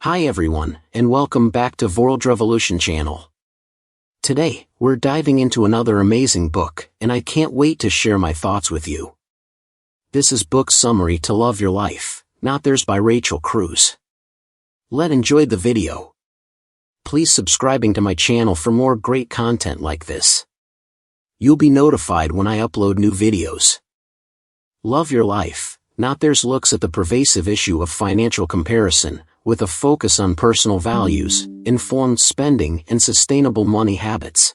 Hi everyone, and welcome back to Vorldrevolution channel. Today, we're diving into another amazing book, and I can't wait to share my thoughts with you. This is Book Summary to Love Your Life, Not Theirs by Rachel Cruze. Let's enjoy the video. Please subscribing to my channel for more great content like this. You'll be notified when I upload new videos. Love Your Life, Not Theirs looks at the pervasive issue of financial comparison, with a focus on personal values, informed spending, and sustainable money habits.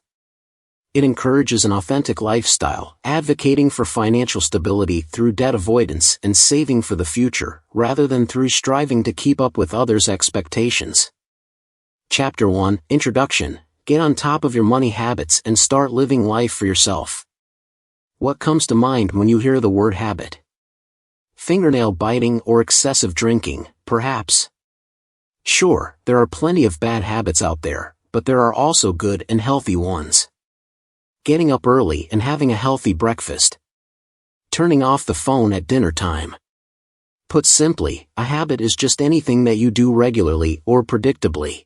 It encourages an authentic lifestyle, advocating for financial stability through debt avoidance and saving for the future, rather than through striving to keep up with others' expectations. Chapter 1, Introduction. Get on top of your money habits and start living life for yourself. What comes to mind when you hear the word habit? Fingernail biting or excessive drinking, perhaps? Sure, there are plenty of bad habits out there, but there are also good and healthy ones. Getting up early and having a healthy breakfast. Turning off the phone at dinner time. Put simply, a habit is just anything that you do regularly or predictably.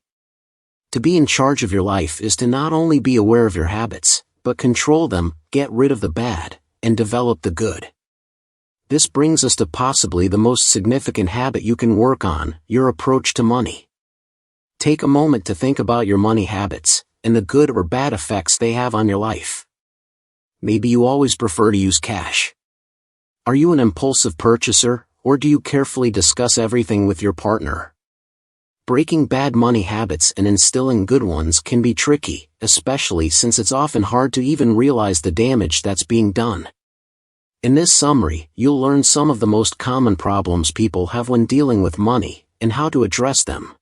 To be in charge of your life is to not only be aware of your habits, but control them, get rid of the bad, and develop the good. This brings us to possibly the most significant habit you can work on, your approach to money. Take a moment to think about your money habits, and the good or bad effects they have on your life. Maybe you always prefer to use cash. Are you an impulsive purchaser, or do you carefully discuss everything with your partner? Breaking bad money habits and instilling good ones can be tricky, especially since it's often hard to even realize the damage that's being done. In this summary, you'll learn some of the most common problems people have when dealing with money, and how to address them.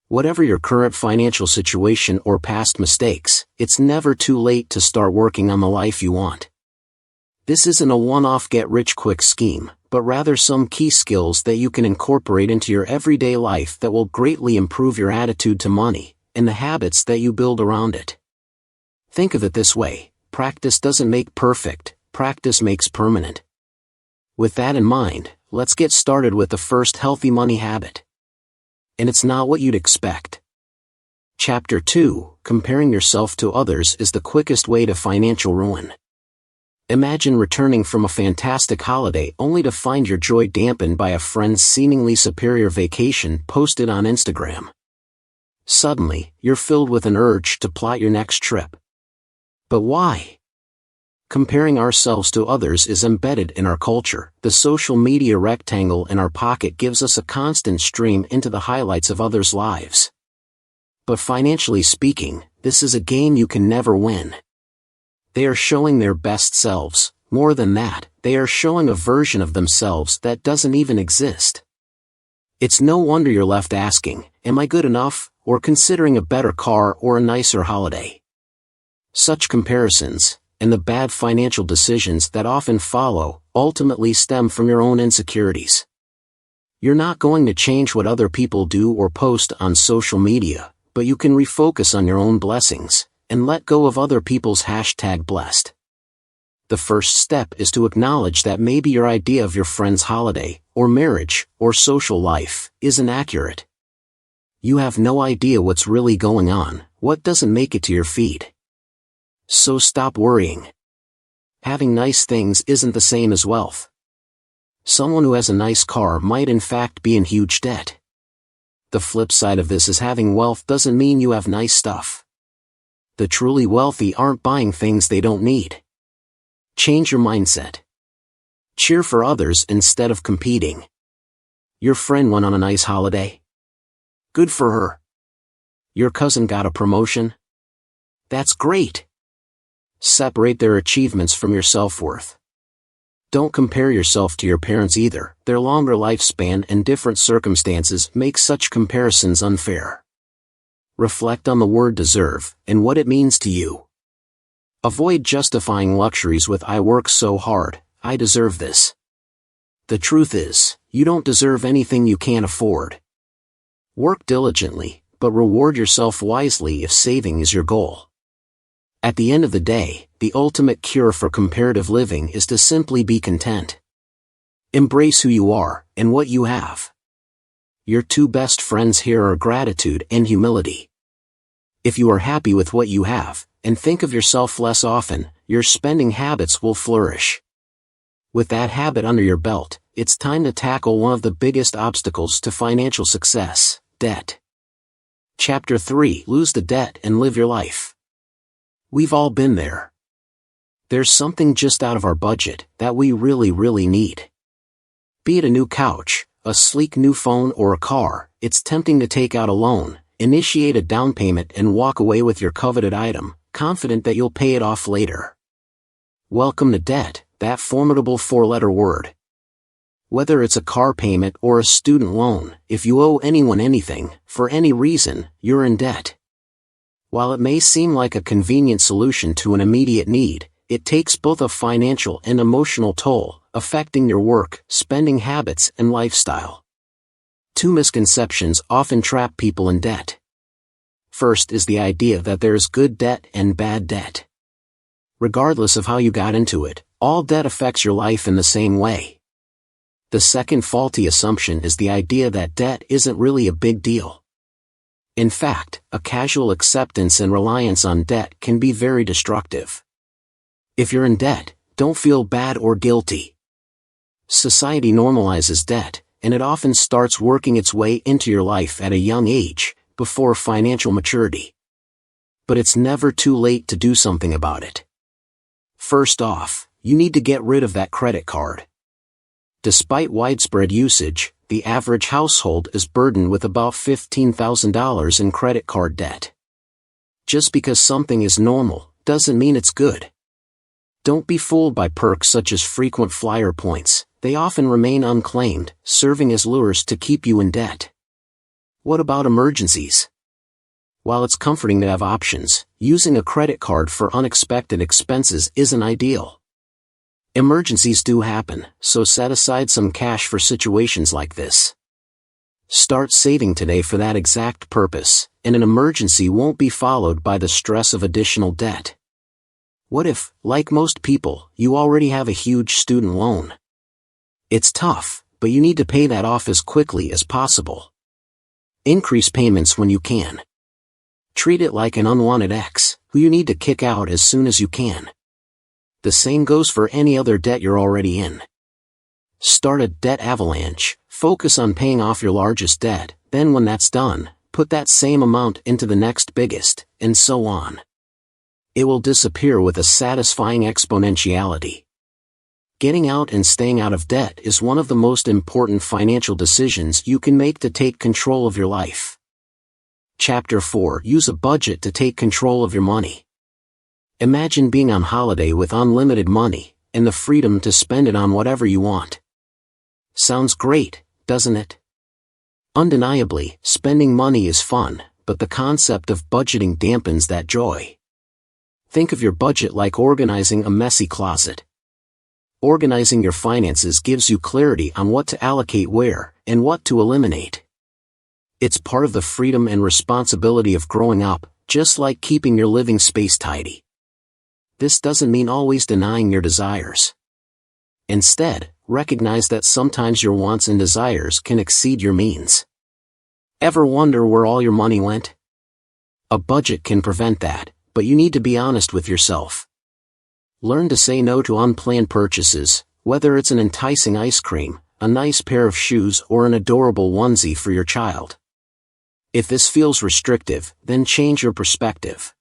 Whatever your current financial situation or past mistakes, it's never too late to start working on the life you want. This isn't a one-off get-rich-quick scheme, but rather some key skills that you can incorporate into your everyday life that will greatly improve your attitude to money, and the habits that you build around it. Think of it this way: practice doesn't make perfect, practice makes permanent. With that in mind, let's get started with the first healthy money habit. And it's not what you'd expect. Chapter 2, Comparing yourself to others is the quickest way to financial ruin. Imagine returning from a fantastic holiday only to find your joy dampened by a friend's seemingly superior vacation posted on Instagram. Suddenly, you're filled with an urge to plot your next trip. But why? Comparing ourselves to others is embedded in our culture. The social media rectangle in our pocket gives us a constant stream into the highlights of others' lives. But financially speaking, this is a game you can never win. They are showing their best selves. More than that, they are showing a version of themselves that doesn't even exist. It's no wonder you're left asking, am I good enough, or considering a better car or a nicer holiday? Such comparisons, and the bad financial decisions that often follow, ultimately stem from your own insecurities. You're not going to change what other people do or post on social media, but you can refocus on your own blessings, and let go of other people's #blessed. The first step is to acknowledge that maybe your idea of your friend's holiday, or marriage, or social life, isn't accurate. You have no idea what's really going on, what doesn't make it to your feed. So stop worrying. Having nice things isn't the same as wealth. Someone who has a nice car might in fact be in huge debt. The flip side of this is having wealth doesn't mean you have nice stuff. The truly wealthy aren't buying things they don't need. Change your mindset. Cheer for others instead of competing. Your friend went on a nice holiday? Good for her. Your cousin got a promotion? That's great. Separate their achievements from your self-worth. Don't compare yourself to your parents either. Their longer lifespan and different circumstances make such comparisons unfair. Reflect on the word deserve, and what it means to you. Avoid justifying luxuries with "I work so hard, I deserve this." The truth is, you don't deserve anything you can't afford. Work diligently, but reward yourself wisely if saving is your goal. At the end of the day, the ultimate cure for comparative living is to simply be content. Embrace who you are, and what you have. Your two best friends here are gratitude and humility. If you are happy with what you have, and think of yourself less often, your spending habits will flourish. With that habit under your belt, it's time to tackle one of the biggest obstacles to financial success: debt. Chapter 3: Lose the debt and live your life. We've all been there. There's something just out of our budget that we really need. Be it a new couch, a sleek new phone, or a car, it's tempting to take out a loan, initiate a down payment, and walk away with your coveted item, confident that you'll pay it off later. Welcome to debt, that formidable four-letter word. Whether it's a car payment or a student loan, if you owe anyone anything, for any reason, you're in debt. While it may seem like a convenient solution to an immediate need, it takes both a financial and emotional toll, affecting your work, spending habits, and lifestyle. Two misconceptions often trap people in debt. First is the idea that there's good debt and bad debt. Regardless of how you got into it, all debt affects your life in the same way. The second faulty assumption is the idea that debt isn't really a big deal. In fact, a casual acceptance and reliance on debt can be very destructive. If you're in debt, don't feel bad or guilty. Society normalizes debt, and it often starts working its way into your life at a young age, before financial maturity. But it's never too late to do something about it. First off, you need to get rid of that credit card. Despite widespread usage, the average household is burdened with about $15,000 in credit card debt. Just because something is normal, doesn't mean it's good. Don't be fooled by perks such as frequent flyer points. They often remain unclaimed, serving as lures to keep you in debt. What about emergencies? While it's comforting to have options, using a credit card for unexpected expenses isn't ideal. Emergencies do happen, so set aside some cash for situations like this. Start saving today for that exact purpose, and an emergency won't be followed by the stress of additional debt. What if, like most people, you already have a huge student loan? It's tough, but you need to pay that off as quickly as possible. Increase payments when you can. Treat it like an unwanted ex, who you need to kick out as soon as you can. The same goes for any other debt you're already in. Start a debt avalanche, focus on paying off your largest debt, then when that's done, put that same amount into the next biggest, and so on. It will disappear with a satisfying exponentiality. Getting out and staying out of debt is one of the most important financial decisions you can make to take control of your life. Chapter 4: Use a budget to take control of your money. Imagine being on holiday with unlimited money, and the freedom to spend it on whatever you want. Sounds great, doesn't it? Undeniably, spending money is fun, but the concept of budgeting dampens that joy. Think of your budget like organizing a messy closet. Organizing your finances gives you clarity on what to allocate where, and what to eliminate. It's part of the freedom and responsibility of growing up, just like keeping your living space tidy. This doesn't mean always denying your desires. Instead, recognize that sometimes your wants and desires can exceed your means. Ever wonder where all your money went? A budget can prevent that, but you need to be honest with yourself. Learn to say no to unplanned purchases, whether it's an enticing ice cream, a nice pair of shoes, or an adorable onesie for your child. If this feels restrictive, then change your perspective.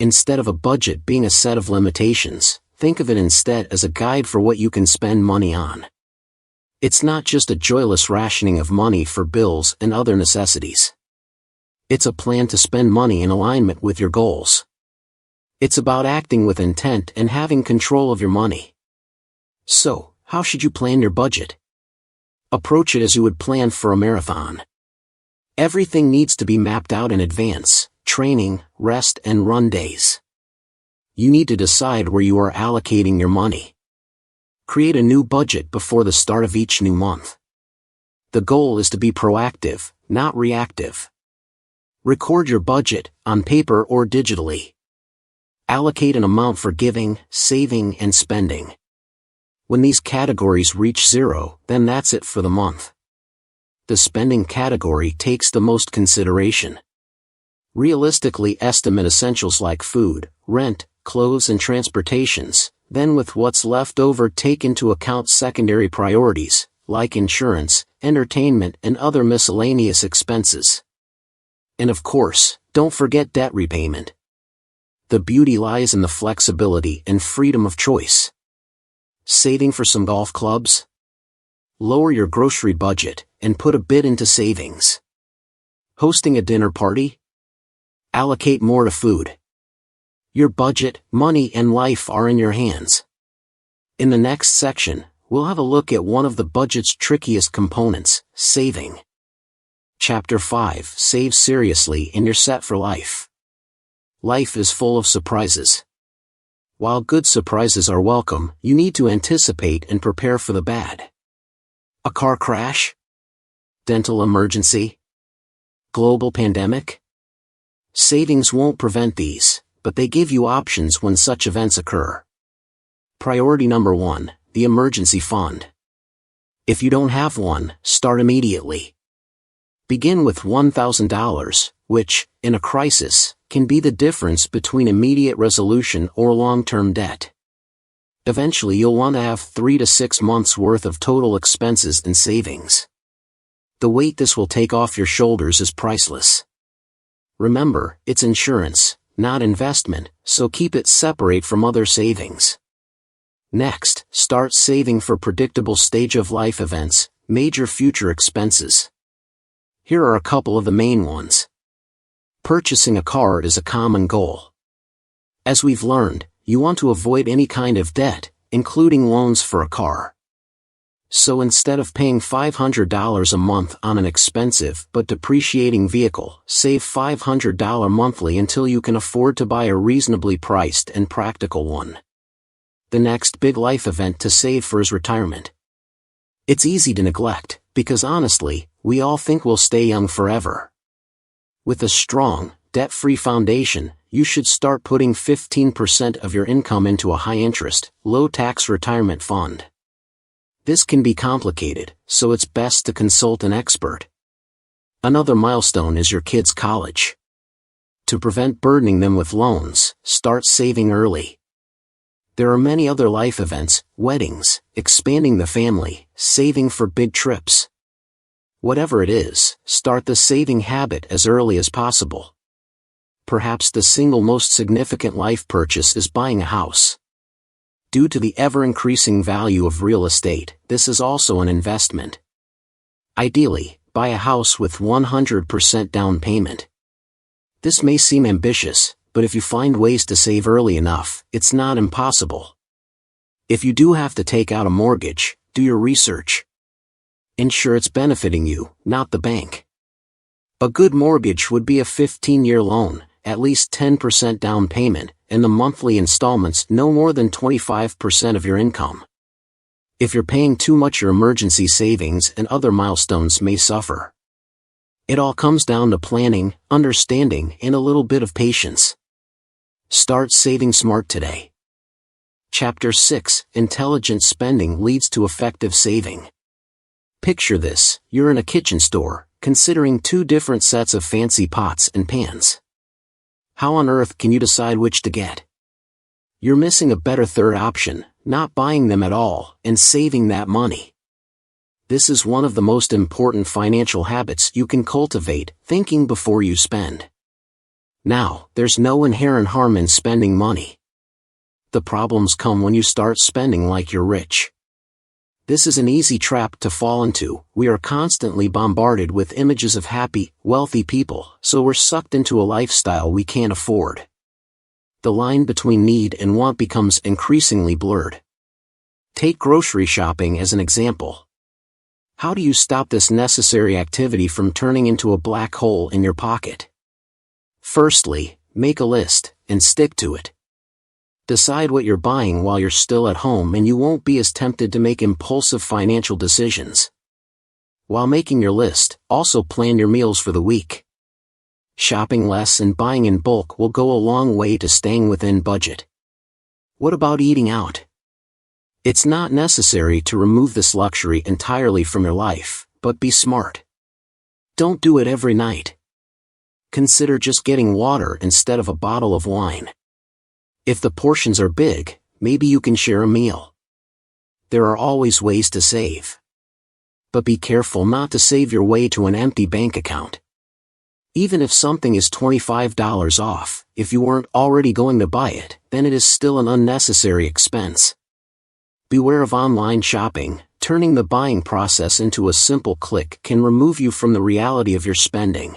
Instead of a budget being a set of limitations, think of it instead as a guide for what you can spend money on. It's not just a joyless rationing of money for bills and other necessities. It's a plan to spend money in alignment with your goals. It's about acting with intent and having control of your money. So, how should you plan your budget? Approach it as you would plan for a marathon. Everything needs to be mapped out in advance: training, rest, and run days. You need to decide where you are allocating your money. Create a new budget before the start of each new month. The goal is to be proactive, not reactive. Record your budget, on paper or digitally. Allocate an amount for giving, saving, and spending. When these categories reach zero, then that's it for the month. the spending category takes the most consideration. Realistically estimate essentials like food, rent, clothes and transportations, then with what's left over take into account secondary priorities, like insurance, entertainment and other miscellaneous expenses. And of course, don't forget debt repayment. The beauty lies in the flexibility and freedom of choice. Saving for some golf clubs? Lower your grocery budget and put a bit into savings. Hosting a dinner party? Allocate more to food. Your budget, money and life are in your hands. In the next section, we'll have a look at one of the budget's trickiest components, saving. Chapter 5, Save seriously and you're set for life. Life is full of surprises. While good surprises are welcome, you need to anticipate and prepare for the bad. A car crash? Dental emergency? Global pandemic? Savings won't prevent these, but they give you options when such events occur. Priority number 1, the emergency fund. If you don't have one, start immediately. Begin with $1,000, which, in a crisis, can be the difference between immediate resolution or long-term debt. Eventually you'll want to have 3 to 6 months worth of total expenses and savings. The weight this will take off your shoulders is priceless. Remember, it's insurance, not investment, so keep it separate from other savings. Next, start saving for predictable stage-of-life events, major future expenses. Here are a couple of the main ones. Purchasing a car is a common goal. As we've learned, you want to avoid any kind of debt, including loans for a car. So instead of paying $500 a month on an expensive but depreciating vehicle, save $500 monthly until you can afford to buy a reasonably priced and practical one. The next big life event to save for is retirement. It's easy to neglect, because honestly, we all think we'll stay young forever. With a strong, debt-free foundation, you should start putting 15% of your income into a high-interest, low-tax retirement fund. This can be complicated, so it's best to consult an expert. Another milestone is your kids' college. To prevent burdening them with loans, start saving early. There are many other life events, weddings, expanding the family, saving for big trips. Whatever it is, start the saving habit as early as possible. Perhaps the single most significant life purchase is buying a house. Due to the ever-increasing value of real estate, this is also an investment. Ideally, buy a house with 100% down payment. This may seem ambitious, but if you find ways to save early enough, it's not impossible. If you do have to take out a mortgage, do your research. Ensure it's benefiting you, not the bank. A good mortgage would be a 15-year loan, at least 10% down payment, and the monthly installments no more than 25% of your income. If you're paying too much, your emergency savings and other milestones may suffer. It all comes down to planning, understanding, and a little bit of patience. Start saving smart today. Chapter 6, Intelligent Spending Leads to Effective Saving. Picture this, you're in a kitchen store, considering 2 different sets of fancy pots and pans. How on earth can you decide which to get? You're missing a better third option, not buying them at all, and saving that money. This is one of the most important financial habits you can cultivate, thinking before you spend. Now, there's no inherent harm in spending money. The problems come when you start spending like you're rich. This is an easy trap to fall into. We are constantly bombarded with images of happy, wealthy people, so we're sucked into a lifestyle we can't afford. The line between need and want becomes increasingly blurred. Take grocery shopping as an example. How do you stop this necessary activity from turning into a black hole in your pocket? Firstly, make a list, and stick to it. Decide what you're buying while you're still at home and you won't be as tempted to make impulsive financial decisions. While making your list, also plan your meals for the week. Shopping less and buying in bulk will go a long way to staying within budget. What about eating out? It's not necessary to remove this luxury entirely from your life, but be smart. Don't do it every night. Consider just getting water instead of a bottle of wine. If the portions are big, maybe you can share a meal. There are always ways to save. But be careful not to save your way to an empty bank account. Even if something is $25 off, if you weren't already going to buy it, then it is still an unnecessary expense. Beware of online shopping. Turning the buying process into a simple click can remove you from the reality of your spending.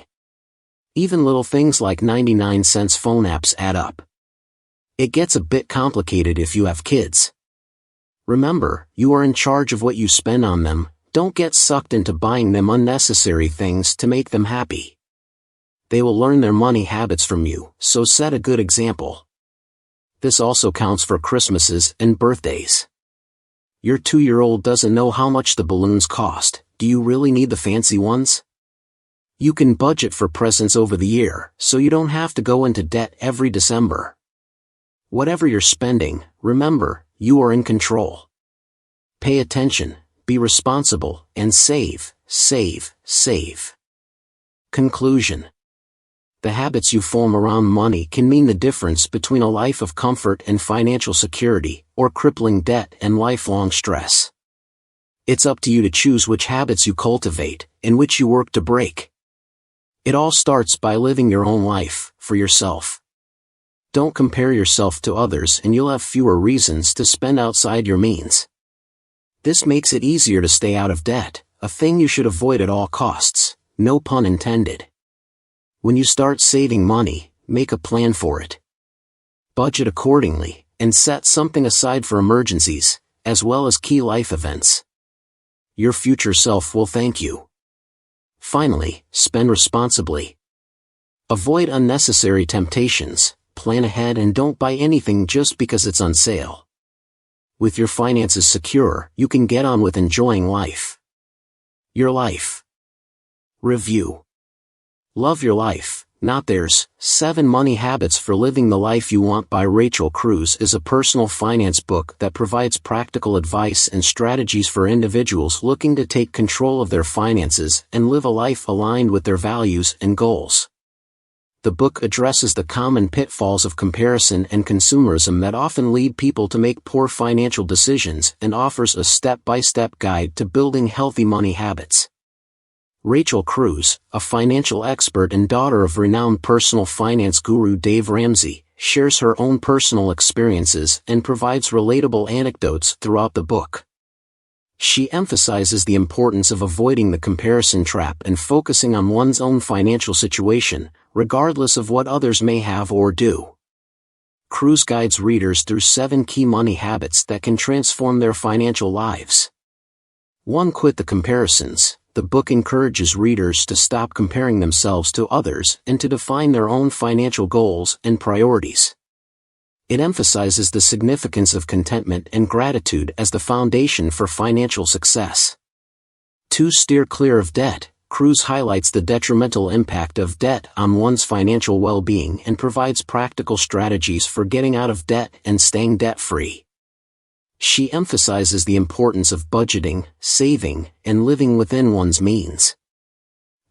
Even little things like 99-cent phone apps add up. It gets a bit complicated if you have kids. Remember, you are in charge of what you spend on them. Don't get sucked into buying them unnecessary things to make them happy. They will learn their money habits from you, so set a good example. This also counts for Christmases and birthdays. Your 2-year-old doesn't know how much the balloons cost. Do you really need the fancy ones? You can budget for presents over the year, so you don't have to go into debt every December. Whatever you're spending, remember, you are in control. Pay attention, be responsible, and save, save, save. Conclusion. The habits you form around money can mean the difference between a life of comfort and financial security, or crippling debt and lifelong stress. It's up to you to choose which habits you cultivate, and which you work to break. It all starts by living your own life, for yourself. Don't compare yourself to others and you'll have fewer reasons to spend outside your means. This makes it easier to stay out of debt, a thing you should avoid at all costs, no pun intended. When you start saving money, make a plan for it. Budget accordingly, and set something aside for emergencies, as well as key life events. Your future self will thank you. Finally, spend responsibly. Avoid unnecessary temptations, plan ahead and don't buy anything just because it's on sale. With your finances secure, you can get on with enjoying life. Your life. Review. Love Your Life, Not Theirs, 7 Money Habits for Living the Life You Want by Rachel Cruze is a personal finance book that provides practical advice and strategies for individuals looking to take control of their finances and live a life aligned with their values and goals. The book addresses the common pitfalls of comparison and consumerism that often lead people to make poor financial decisions and offers a step-by-step guide to building healthy money habits. Rachel Cruze, a financial expert and daughter of renowned personal finance guru Dave Ramsey, shares her own personal experiences and provides relatable anecdotes throughout the book. She emphasizes the importance of avoiding the comparison trap and focusing on one's own financial situation, regardless of what others may have or do. Cruze guides readers through 7 key money habits that can transform their financial lives. 1. Quit the comparisons. The book encourages readers to stop comparing themselves to others and to define their own financial goals and priorities. It emphasizes the significance of contentment and gratitude as the foundation for financial success. 2. Steer clear of debt. Cruze highlights the detrimental impact of debt on one's financial well-being and provides practical strategies for getting out of debt and staying debt-free. She emphasizes the importance of budgeting, saving, and living within one's means.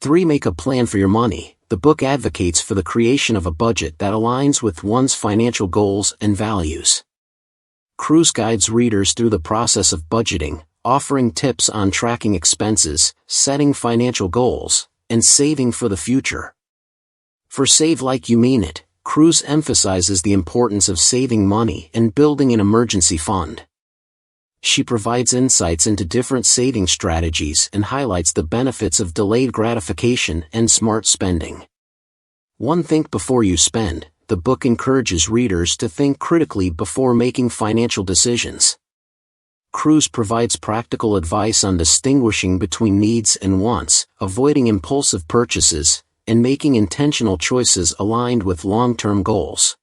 3. Make a plan for your money. The book advocates for the creation of a budget that aligns with one's financial goals and values. Cruze guides readers through the process of budgeting, offering tips on tracking expenses, setting financial goals, and saving for the future. For Save Like You Mean It, Cruze emphasizes the importance of saving money and building an emergency fund. She provides insights into different saving strategies and highlights the benefits of delayed gratification and smart spending. 1. Think before you spend. The book encourages readers to think critically before making financial decisions. Cruze provides practical advice on distinguishing between needs and wants, avoiding impulsive purchases, and making intentional choices aligned with long-term goals.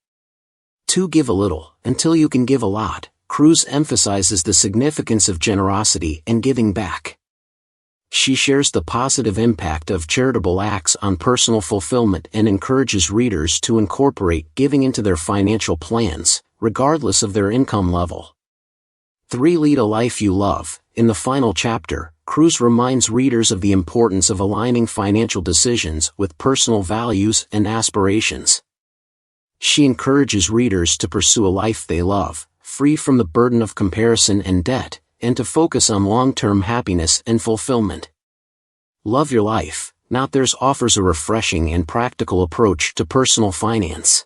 2. Give a little, until you can give a lot. Cruze emphasizes the significance of generosity and giving back. She shares the positive impact of charitable acts on personal fulfillment and encourages readers to incorporate giving into their financial plans, regardless of their income level. 3. Lead a life you love. In the final chapter, Cruze reminds readers of the importance of aligning financial decisions with personal values and aspirations. She encourages readers to pursue a life they love, free from the burden of comparison and debt, and to focus on long-term happiness and fulfillment. Love Your Life, Not Theirs offers a refreshing and practical approach to personal finance.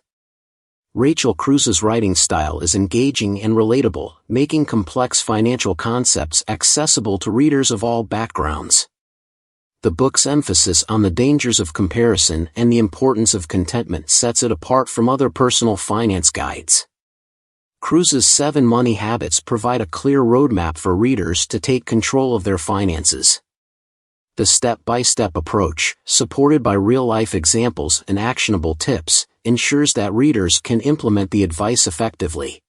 Rachel Cruze's writing style is engaging and relatable, making complex financial concepts accessible to readers of all backgrounds. The book's emphasis on the dangers of comparison and the importance of contentment sets it apart from other personal finance guides. Cruze's 7 Money Habits provide a clear roadmap for readers to take control of their finances. The step-by-step approach, supported by real-life examples and actionable tips, ensures that readers can implement the advice effectively.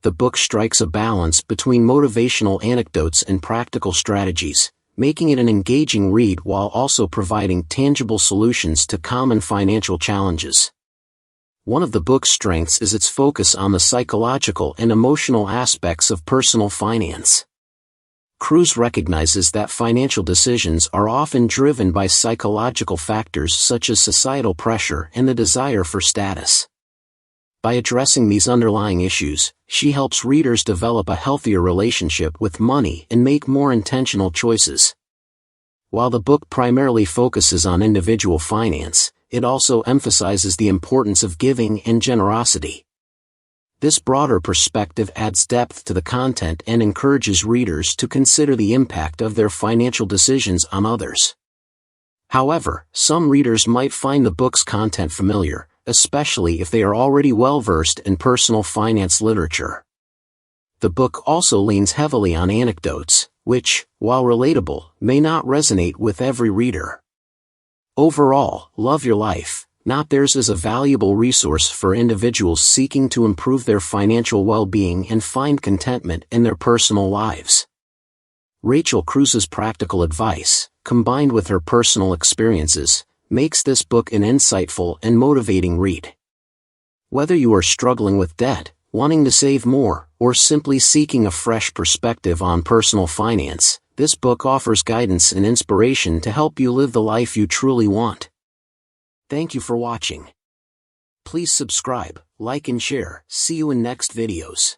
The book strikes a balance between motivational anecdotes and practical strategies, making it an engaging read while also providing tangible solutions to common financial challenges. One of the book's strengths is its focus on the psychological and emotional aspects of personal finance. Cruze recognizes that financial decisions are often driven by psychological factors such as societal pressure and the desire for status. By addressing these underlying issues, she helps readers develop a healthier relationship with money and make more intentional choices. While the book primarily focuses on individual finance, it also emphasizes the importance of giving and generosity. This broader perspective adds depth to the content and encourages readers to consider the impact of their financial decisions on others. However, some readers might find the book's content familiar, especially if they are already well-versed in personal finance literature. The book also leans heavily on anecdotes, which, while relatable, may not resonate with every reader. Overall, Love Your Life, Not Theirs is a valuable resource for individuals seeking to improve their financial well-being and find contentment in their personal lives. Rachel Cruze's practical advice, combined with her personal experiences, makes this book an insightful and motivating read. Whether you are struggling with debt, wanting to save more, or simply seeking a fresh perspective on personal finance, this book offers guidance and inspiration to help you live the life you truly want. Thank you for watching. Please subscribe, like and share. See you in next videos.